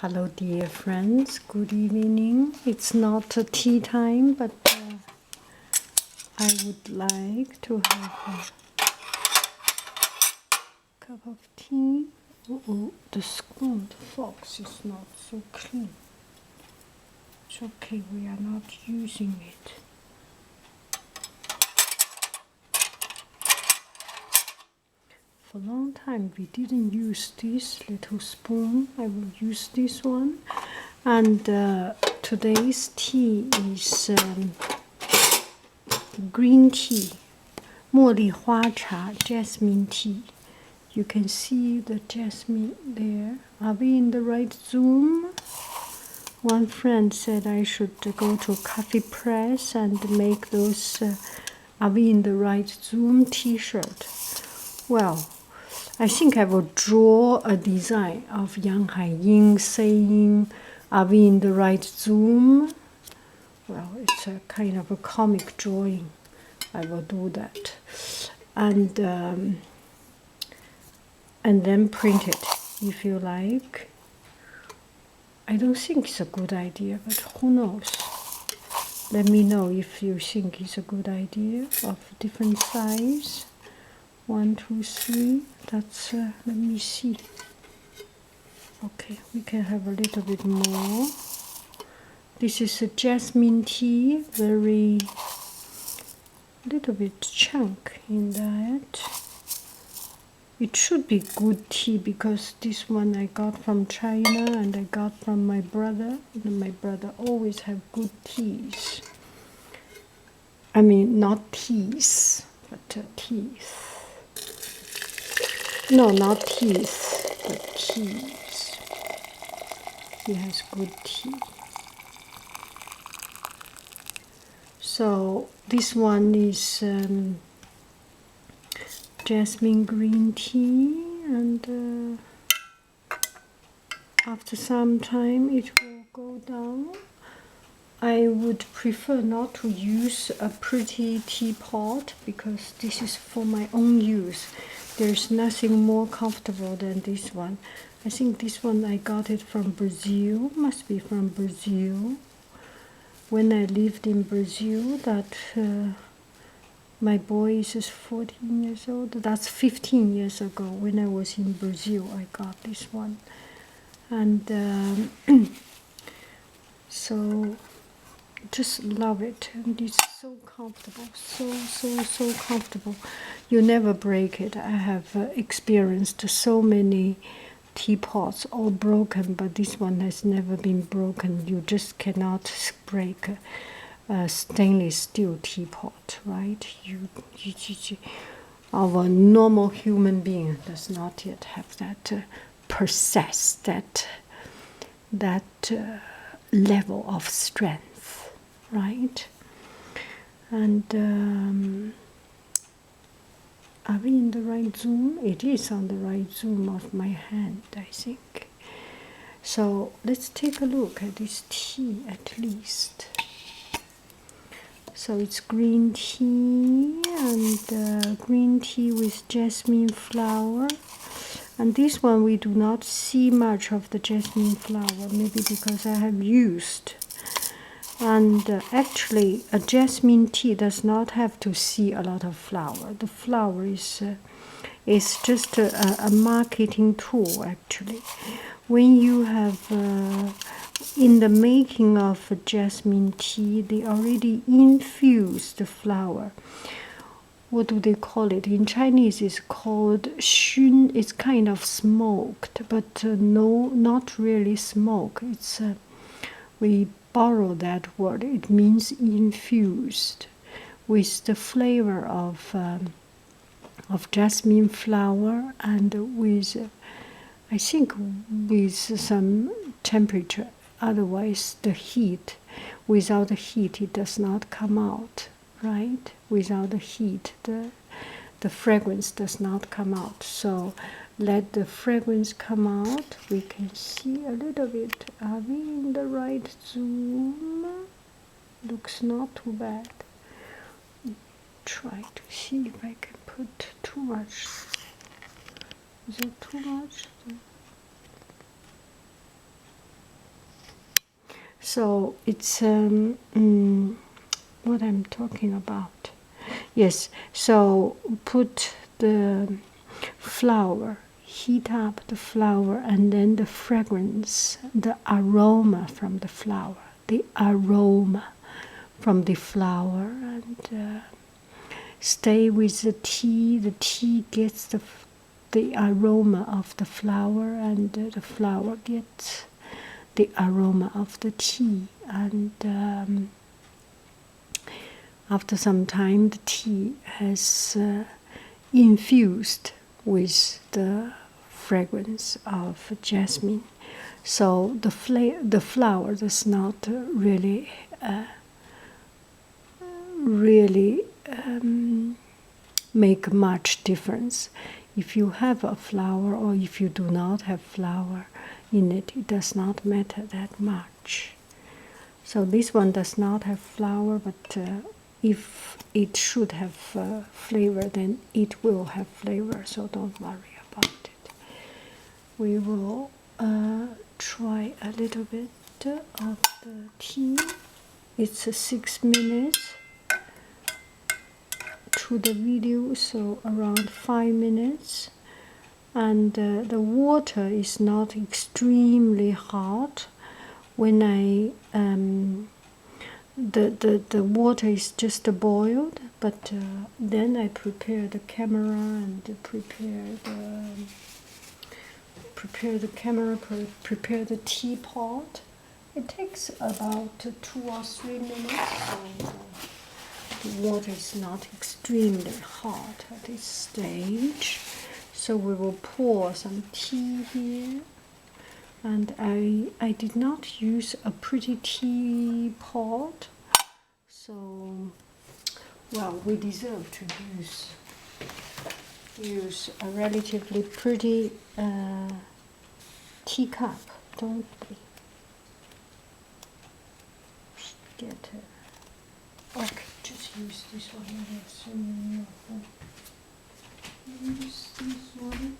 Hello dear friends, good evening. It's not tea time, but I would like to have a cup of tea. Oh, the spoon, the fork is not so clean. It's okay, we are not using it. For a long time we didn't use this little spoon. I will use this one. And today's tea is green tea, 茉莉花茶 jasmine tea. You can see the jasmine there. Are we in the right Zoom? One friend said I should go to a coffee press and make those Are we in the right Zoom t-shirt. Well, I think I will draw a design of Yang Haiying saying, "Are we in the right Zoom?" Well, it's a kind of a comic drawing. I will do that. And then print it if you like. I don't think it's a good idea, but who knows? Let me know if you think it's a good idea of different size. 1, 2, 3. That's let me see. Okay, we can have a little bit more. This is a jasmine tea, very little bit chunk in that. It should be good tea because this one I got from China and I got from my brother. And my brother always have good teas. I mean, not teas, but teeth. No, not teeth, but teas. He has good tea. So this one is jasmine green tea, and after some time it will go down. I would prefer not to use a pretty teapot because this is for my own use. There's nothing more comfortable than this one. I think this one I got it from Brazil, must be from Brazil. When I lived in Brazil, that my boy is 14 years old. That's 15 years ago. When I was in Brazil, I got this one. And so just love it. And it's so comfortable. So comfortable. You never break it. I have experienced so many teapots all broken, but this one has never been broken. You just cannot break a stainless steel teapot, right? Our normal human being does not yet have that possess that level of strength, right? And are we in the right zoom? It is on the right zoom of my hand, I think. So let's take a look at this tea at least. So it's green tea, and green tea with jasmine flower. And this one we do not see much of the jasmine flower, maybe because I have used. And actually, a jasmine tea does not have to see a lot of flower. The flower is just a marketing tool, actually. When you have, in the making of jasmine tea, they already infuse the flower. What do they call it? In Chinese, it's called 熏. It's kind of smoked, but no, not really smoke. It's we borrow that word. It means infused with the flavor of jasmine flower and with, I think, with some temperature. Otherwise, the heat, without the heat, it does not come out, right? Without the heat, the fragrance does not come out. So let the fragrance come out. We can see a little bit. Are we in the right zoom? Looks not too bad. Try to see if I can put too much. Is it too much? So it's what I'm talking about. Yes, so put the flour, heat up the flour, and then the fragrance, the aroma from the flour, and stay with the tea. The tea gets the aroma of the flour, and the flour gets the aroma of the tea. And after some time, the tea has infused with the fragrance of jasmine. So the flour does not really make much difference. If you have a flour or if you do not have flour in it, it does not matter that much. So this one does not have flour, but if it should have flavor, then it will have flavor, so don't worry about it. We will try a little bit of the tea. It's 6 minutes to the video, so around 5 minutes. And the water is not extremely hot. When I the water is just boiled, but then I prepare the camera and prepare the teapot. It takes about 2 or 3 minutes. So the water is not extremely hot at this stage. So we will pour some tea here. And I did not use a pretty teapot, so well, we deserve to use a relatively pretty teacup, don't we? Get it. Okay, just use this one. Use this one.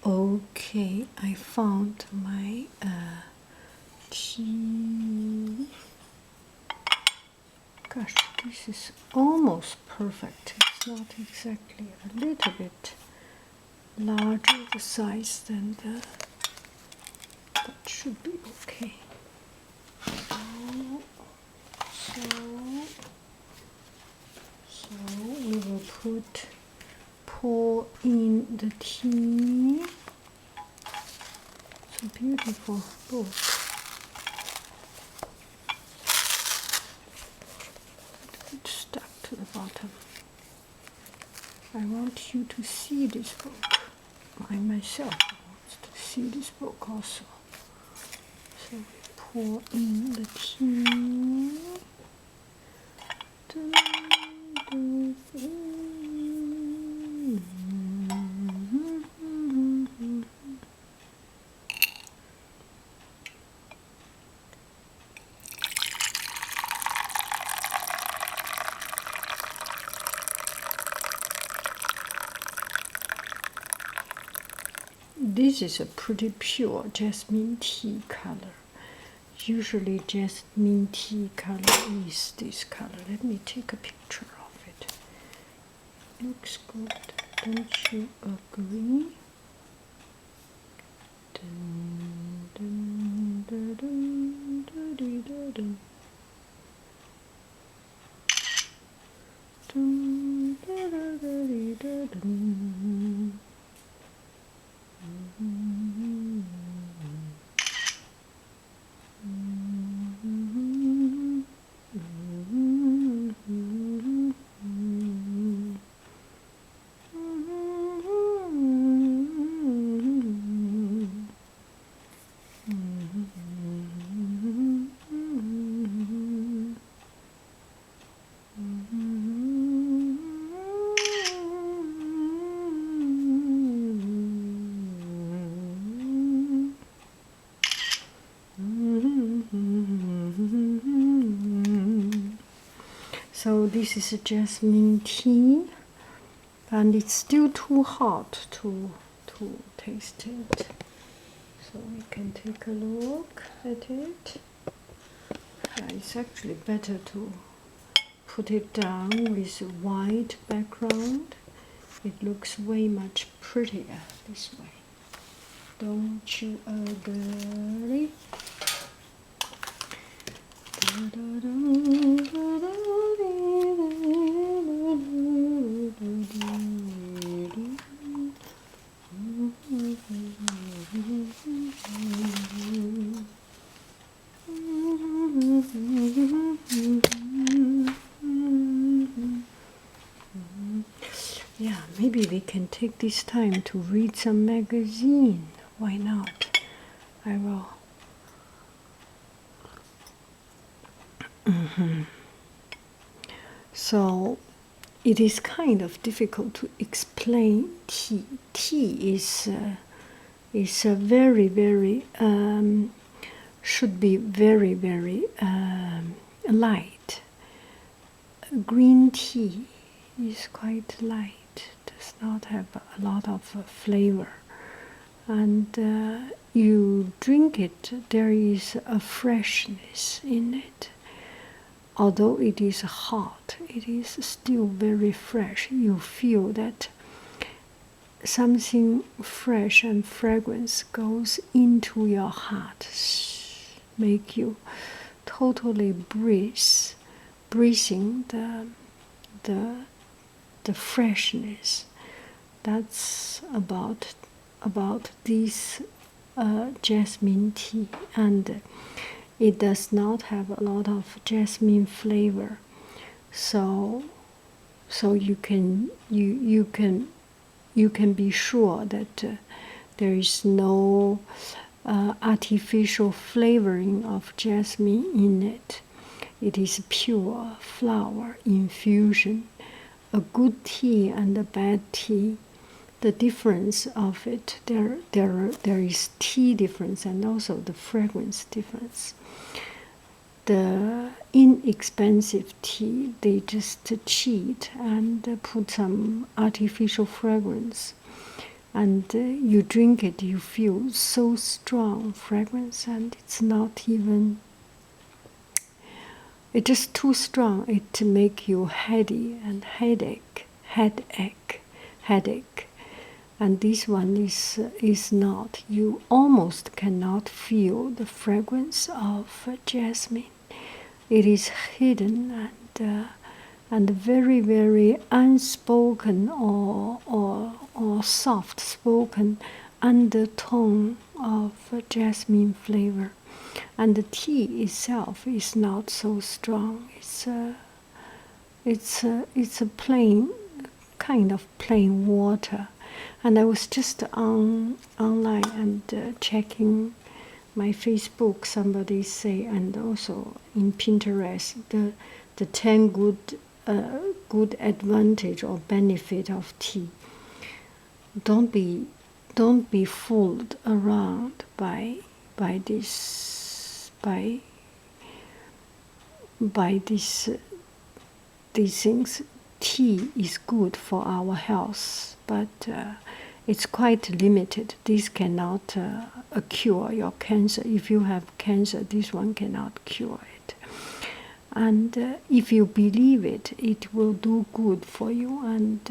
Okay, I found my tea. Gosh, this is almost perfect. It's not exactly, a little bit larger the size than the, that should be okay. So we will pour in the tea. It's a beautiful book. It's stuck to the bottom. I want you to see this book. I myself want to see this book also. So we pour in the tea. Dun, dun, dun. This is a pretty pure jasmine tea color. Usually jasmine tea color is this color. Let me take a picture of it. Looks good, don't you agree? Dun, dun, dun, dun, dun, dun, dun, dun. Dun, dun, dun, dun, dun, dun. So this is a jasmine tea, and it's still too hot to taste it. So we can take a look at it. Yeah, it's actually better to put it down with a white background. It looks way much prettier this way. Don't you agree? Yeah, maybe we can take this time to read some magazine. Why not? I will. So it is kind of difficult to explain tea. Tea is a very, very should be very, very light. Green tea is quite light, does not have a lot of flavor, and you drink it, there is a freshness in it. Although it is hot, it is still very fresh. You feel that something fresh and fragrance goes into your heart, make you totally breathing the freshness. That's about this jasmine tea, and it does not have a lot of jasmine flavor, so you can be sure that there is no artificial flavoring of jasmine in it. It is pure flower infusion. A good tea and a bad tea, the difference of it, there is tea difference and also the fragrance difference. The inexpensive tea, they just cheat and put some artificial fragrance. and you drink it, you feel so strong fragrance, and it's not even, it's just too strong. It make you heady and headache. And this one is not. You almost cannot feel the fragrance of jasmine. It is hidden and very, very unspoken or soft spoken undertone of jasmine flavor. And the tea itself is not so strong. It's a plain, kind of plain water. And I was just online and checking my Facebook. Somebody say, and also in Pinterest, the 10 good advantage or benefit of tea. Don't be fooled around by these things. Tea is good for our health, but it's quite limited. This cannot cure your cancer. If you have cancer, this one cannot cure it. And if you believe it, it will do good for you. And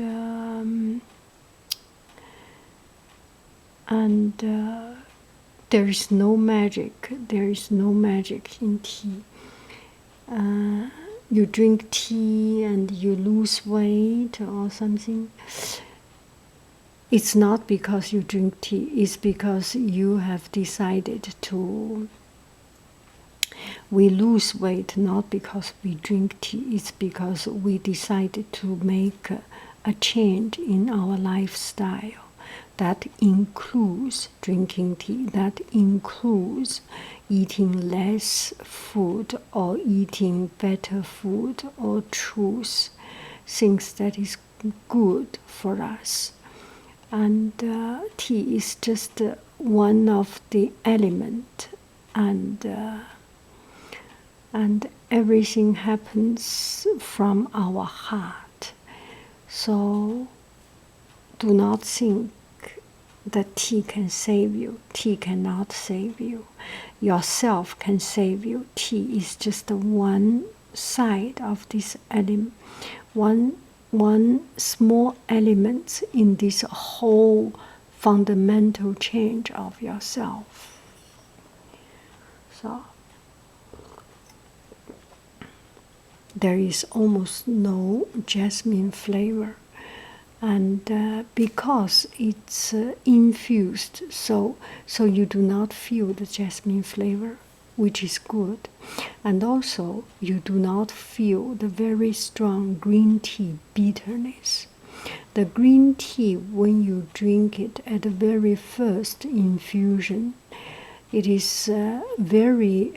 there is no magic. There is no magic in tea. You drink tea and you lose weight or something. It's not because you drink tea. It's because you have decided to. We lose weight not because we drink tea. It's because we decided to make a change in our lifestyle. That includes drinking tea. That includes eating less food or eating better food or choose things that is good for us. And tea is just one of the elements, and everything happens from our heart. So do not think that tea can save you. Tea cannot save you. Yourself can save you. Tea is just one side of this element, one small element in this whole fundamental change of yourself. So there is almost no jasmine flavor. And because it's infused, so you do not feel the jasmine flavor, which is good. And also, you do not feel the very strong green tea bitterness. The green tea, when you drink it at the very first infusion, it is very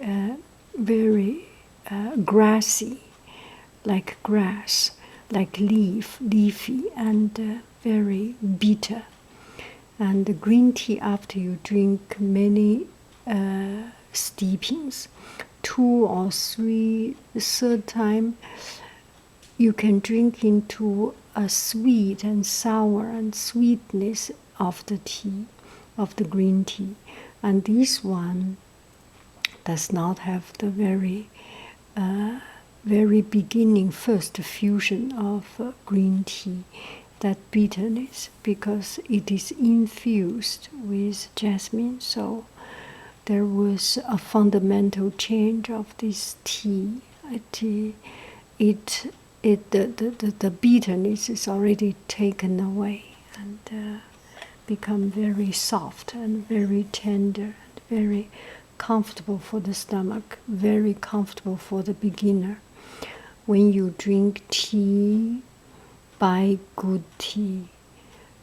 grassy, like grass, like leafy, and very bitter. And the green tea, after you drink many steepings, 2 or 3, the third time, you can drink into a sweet and sour and sweetness of the tea, of the green tea. And this one does not have the very beginning first fusion of green tea, that bitterness, because it is infused with jasmine. So there was a fundamental change of this tea. The bitterness is already taken away and become very soft and very tender and very comfortable for the stomach, very comfortable for the beginner. When you drink tea, buy good tea.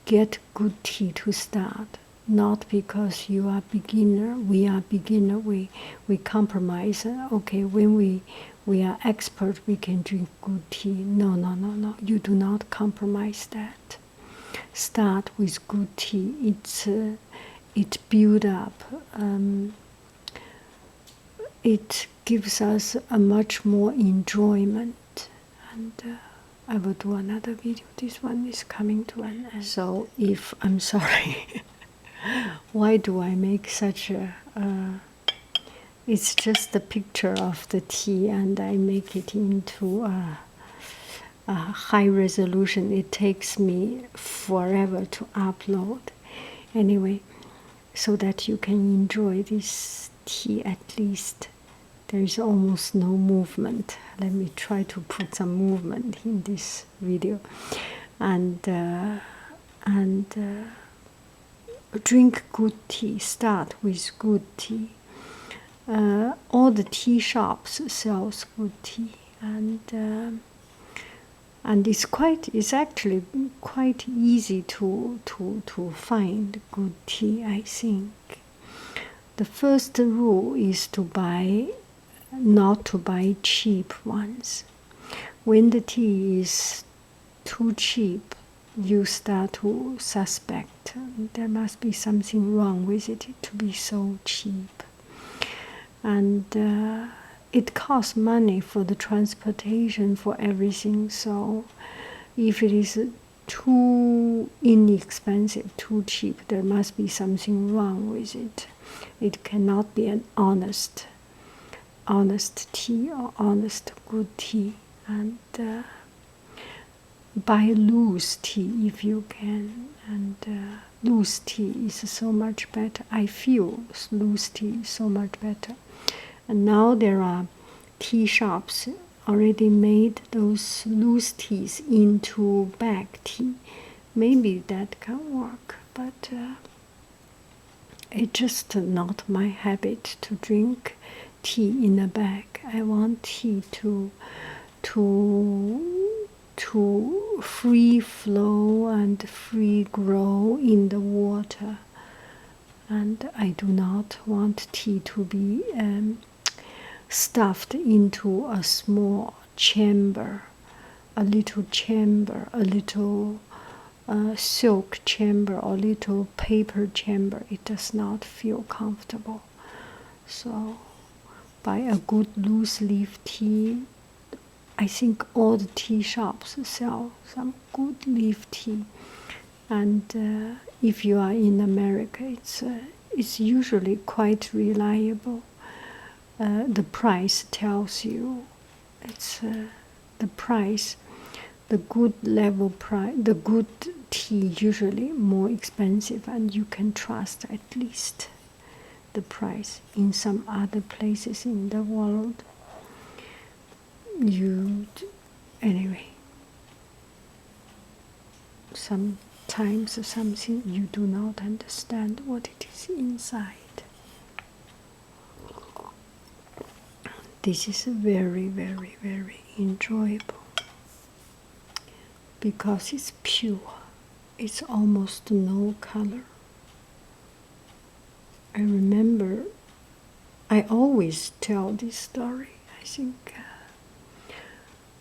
Get good tea to start. Not because you are beginner, we are beginner, we compromise. Okay, when we are expert, we can drink good tea. No. You do not compromise that. Start with good tea. It builds up. It gives us a much more enjoyment, I will do another video. This one is coming to an end. So if I'm sorry, why do I make such a? It's just the picture of the tea, and I make it into a high resolution. It takes me forever to upload. Anyway, so that you can enjoy this tea at least. There is almost no movement. Let me try to put some movement in this video, and drink good tea. Start with good tea. All the tea shops sells good tea, and it's actually quite easy to find good tea, I think. The first rule is not to buy cheap ones. When the tea is too cheap, you start to suspect there must be something wrong with it to be so cheap. And it costs money for the transportation, for everything. So if it is too inexpensive, too cheap, there must be something wrong with it. It cannot be an honest tea or honest good tea. And buy loose tea if you can. And loose tea is so much better. I feel loose tea is so much better. And now there are tea shops already made those loose teas into bag tea. Maybe that can work, but it's just not my habit to drink tea in a bag. I want tea to free flow and free grow in the water. And I do not want tea to be stuffed into a small chamber, a little silk chamber or little paper chamber. It does not feel comfortable. So buy a good loose leaf tea. I think all the tea shops sell some good leaf tea. And if you are in America, it's usually quite reliable. The price tells you it's the price, the good level price, the good tea usually more expensive, and you can trust at least the price. In some other places in the world, anyway, sometimes something you do not understand what it is inside. This is very, very, very enjoyable because it's pure. It's almost no color. I remember I always tell this story. I think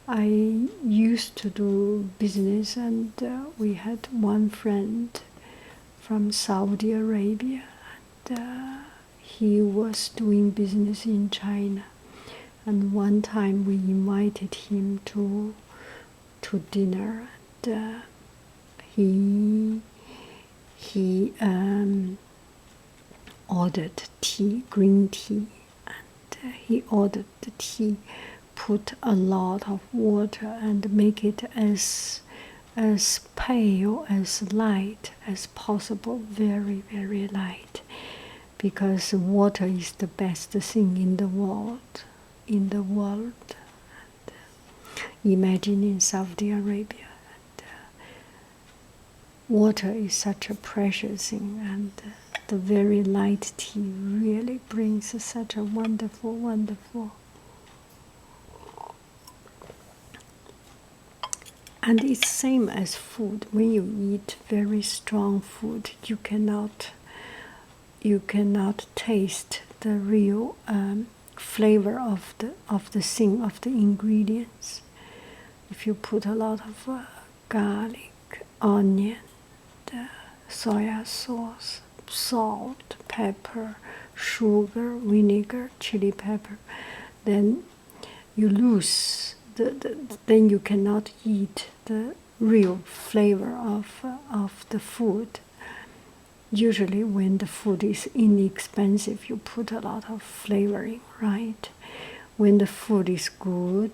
I used to do business, and we had one friend from Saudi Arabia, and he was doing business in China. And one time we invited him to dinner, and he ordered tea, green tea, and he ordered the tea, put a lot of water, and make it as pale, as light as possible, very, very light, because water is the best thing in the world. And imagine in Saudi Arabia, and water is such a precious thing, and the very light tea really brings such a wonderful, wonderful. And it's same as food. When you eat very strong food, you cannot taste the real flavor of the ingredients. If you put a lot of garlic, onion, soya sauce, salt, pepper, sugar, vinegar, chili pepper, then you lose then you cannot eat the real flavor of the food. Usually when the food is inexpensive, you put a lot of flavoring, right? When the food is good,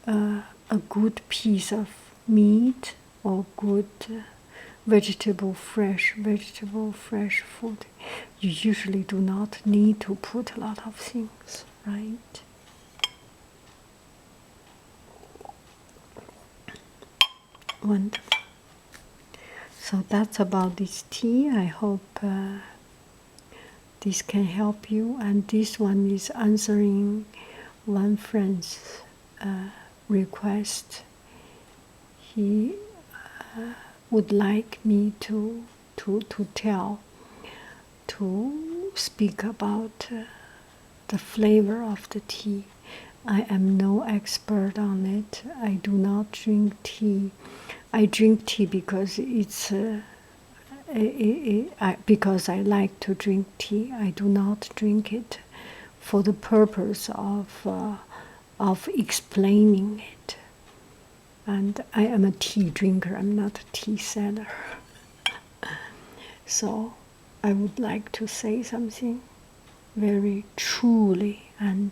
a good piece of meat or good fresh food, you usually do not need to put a lot of things, right? Wonderful. So that's about this tea. I hope this can help you. And this one is answering one friend's request. He would like me to speak about the flavor of the tea. I am no expert on it. I do not drink tea. I drink tea because because I like to drink tea. I do not drink it for the purpose of explaining it. And I am a tea drinker. I'm not a tea seller. So I would like to say something very truly and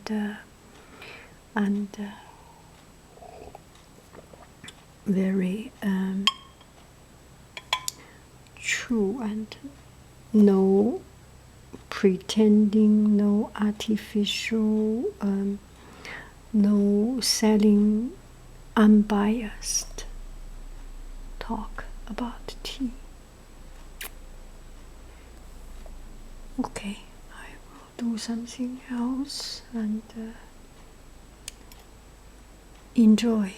very true, and no pretending, no artificial, no selling, unbiased talk about tea. Okay, I will do something else and enjoy.